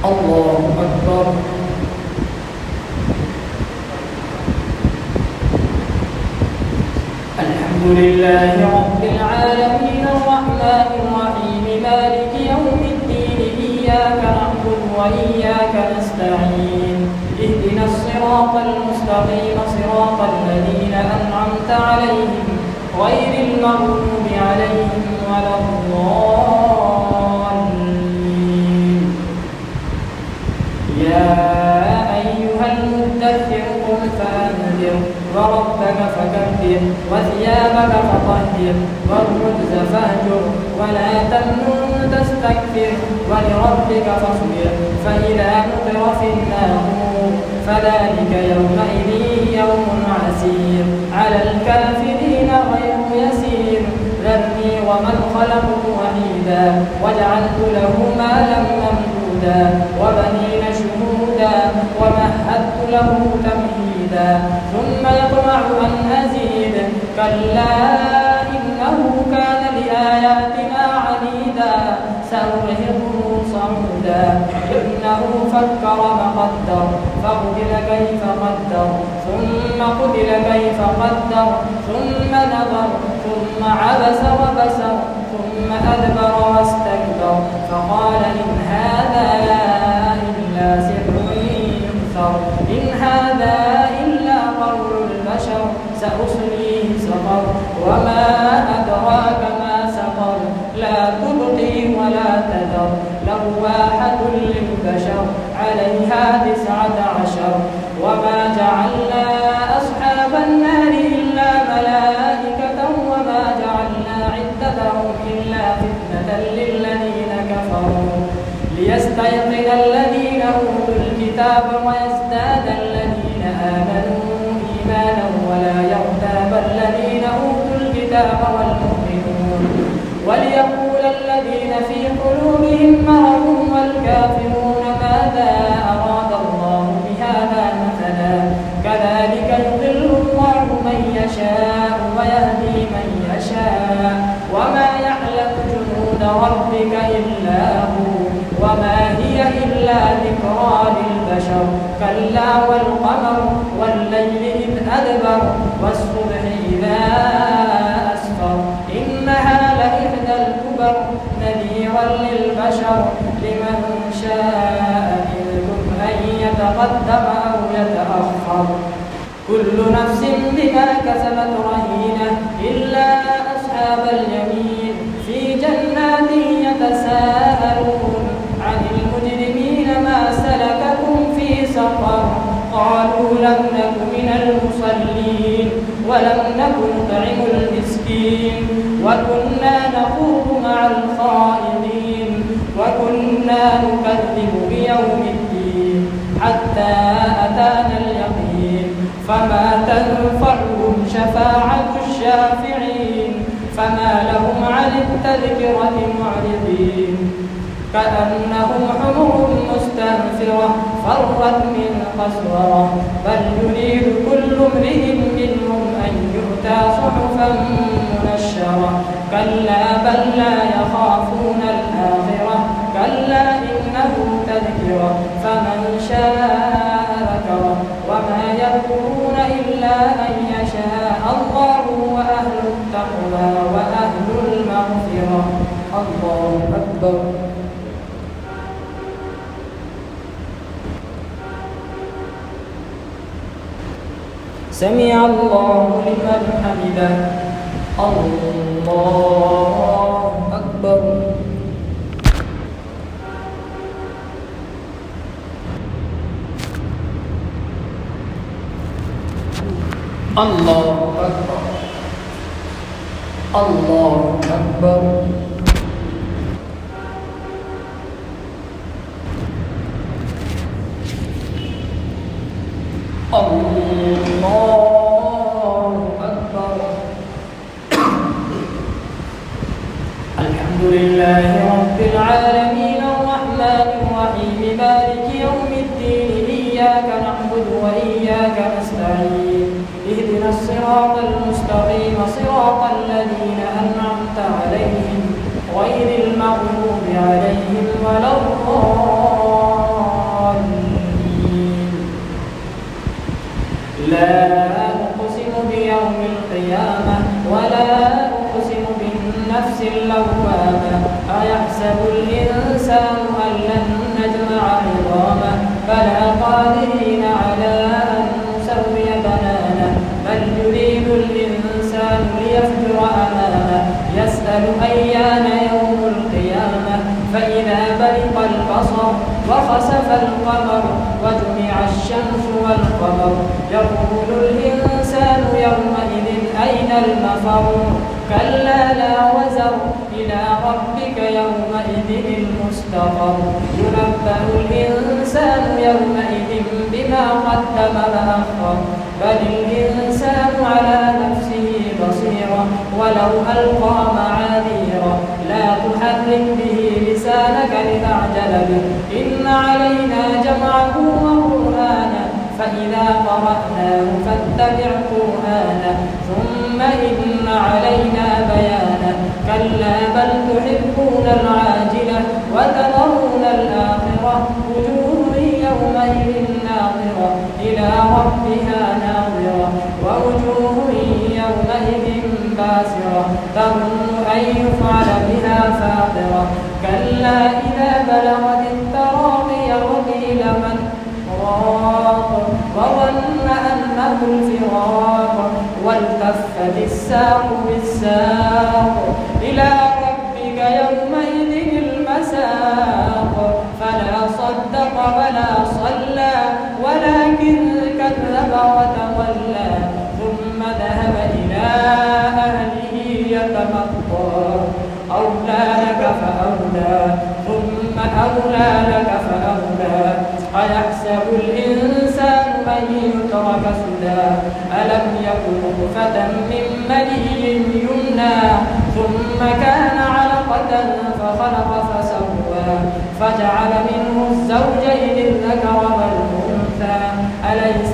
الله أكبر. الحمد لله رب العالمين الرحمن الرحيم مالك يوم الدين إياك نعبد وإياك نستعين اهدنا الصراط المستقيم صراط الذين أنعمت عليهم غير المغضوب عليهم ولا الضالين. يا أيها المدثر قم فأنذر وربك فكبر وثيابك فطهر والرجز فاهجر ولا تمنن تستكبر ولربك فاصبر فإذا نقر في الناقور فذلك يومئذ يوم عسير على الكافرين غير يسير. ذرني ومن خلقت وحيدا وجعلت له مالا ممدودا وبنين شهودا ومهدت له تمهيدا ثم يطمع أن أزيد كلا إنه كان لآياتنا عنيدا سأرهقه صعودا إنه فكر وقدر فقتل كيف قدر ثم قتل كيف قدر ثم نظر ثم عبس وبسر ثم أدبر واستكبر فقال إن هذا إلا سحر يؤثر إن هذا إلا قول البشر سأصليه سقر وما أدراك ما سقر لا تبقي ولا تذر لواحة للبشر عليها 19 وما جعلنا أصحاب النار إلا ملائكة وما جعلنا عدتهم إلا فتنة للذين كفروا ليستيقن الذين أوتوا الكتاب ويزداد الذين آمنوا إيمانا ولا يرتاب الذين أوتوا الكتاب والمؤمنون وليقول الذين في قلوبهم مرض والكافرون ماذا أراد الله بهذا مثلا كذلك يضل الله من يشاء ويهدي من يشاء وما يعلم جنود ربك إلا هو وما هي إلا ذكرى للبشر كلا والقمر والليل إذ أدبر والصبح إذا أسفر إنها لإحدى الكبر نذيرا للبشر لمن شاء منكم أن يتقدم أو يتأخر كل نفس بما كسبت رهينة إلا أصحاب اليمين في جنات يتساءلون عن المجرمين ما سلككم في سقر قالوا لم نك من المصلين ولم نك نطعم المسكين وكنا نخوض مع الخائضين وكنا نكذب بيوم الدين حتى أتانا اليقين فما تنفعهم شفاعة الشافعين فما لهم عن التذكرة معرضين كأنهم حمر مستنفرة فرت من قسورة بل يريد كل امرئ منهم أن يؤتى صحفا منشرة كلا بل لا يخافون الآخرة كلا إنه تذكرة فمن شاء ذكره وما يذكرون إلا أن يشاء الله وأهل التقوى وأهل المغفرة. الله أكبر. سمع الله لمن حمده. الله أكبر. الله أكبر. الله أكبر. الله أكبر. الحمد لله رب العالمين الرحمن الرحيم مالك يوم الدين إياك نعبد وإياك نستعين اهدنا الصراط المستقيم صراط الذين أنعمت عليهم غير المغضوب عليهم ولا الضالين. لوامة أيحسب الإنسان أن لن نجمع عظامه بلى قادرين على أن نسوي بنانه بل يريد الإنسان ليفجر أمامه يسأل أيان يوم القيامة فإذا برق البصر وخسف القمر وجمع الشمس والقمر يقول الإنسان يومئذ أين المفر كلا لا وزر إلى ربك يومئذ المستقر ينبأ الإنسان يومئذ بما قدم وأخر بل الإنسان على نفسه بصيرة ولو ألقى معاذيره لا تحرك به لسانك لتعجل به إن علينا جمعه وقرآنه فإذا قرأناه فاتبع قرآنه ثم إن علينا بيانه كلا بل تحبون العاجلة وتذرون الآخرة وجوه يومئذ ناظرة إلى ربها ناظرة ووجوه يومئذ باسرة تظن أن يفعل بها فاقرة كلا إذا بلغت التراقي وقيل من راق وظن أنه الفراق والتفت الساق بالساق إلى ربك يومئذ المساق فلا صدق ولا صلى ولكن كذب وتولى ثم ذهب إلى أهله يتمطى أولى لك فأولى ثم أولى لك فأولى أيحسب الإنسان أن يترك سدى ألم يكن نطفة من مني يمنى ثم كان علقة فخلق فسوى فجعل منه الزوجين الذكر والأنثى أليس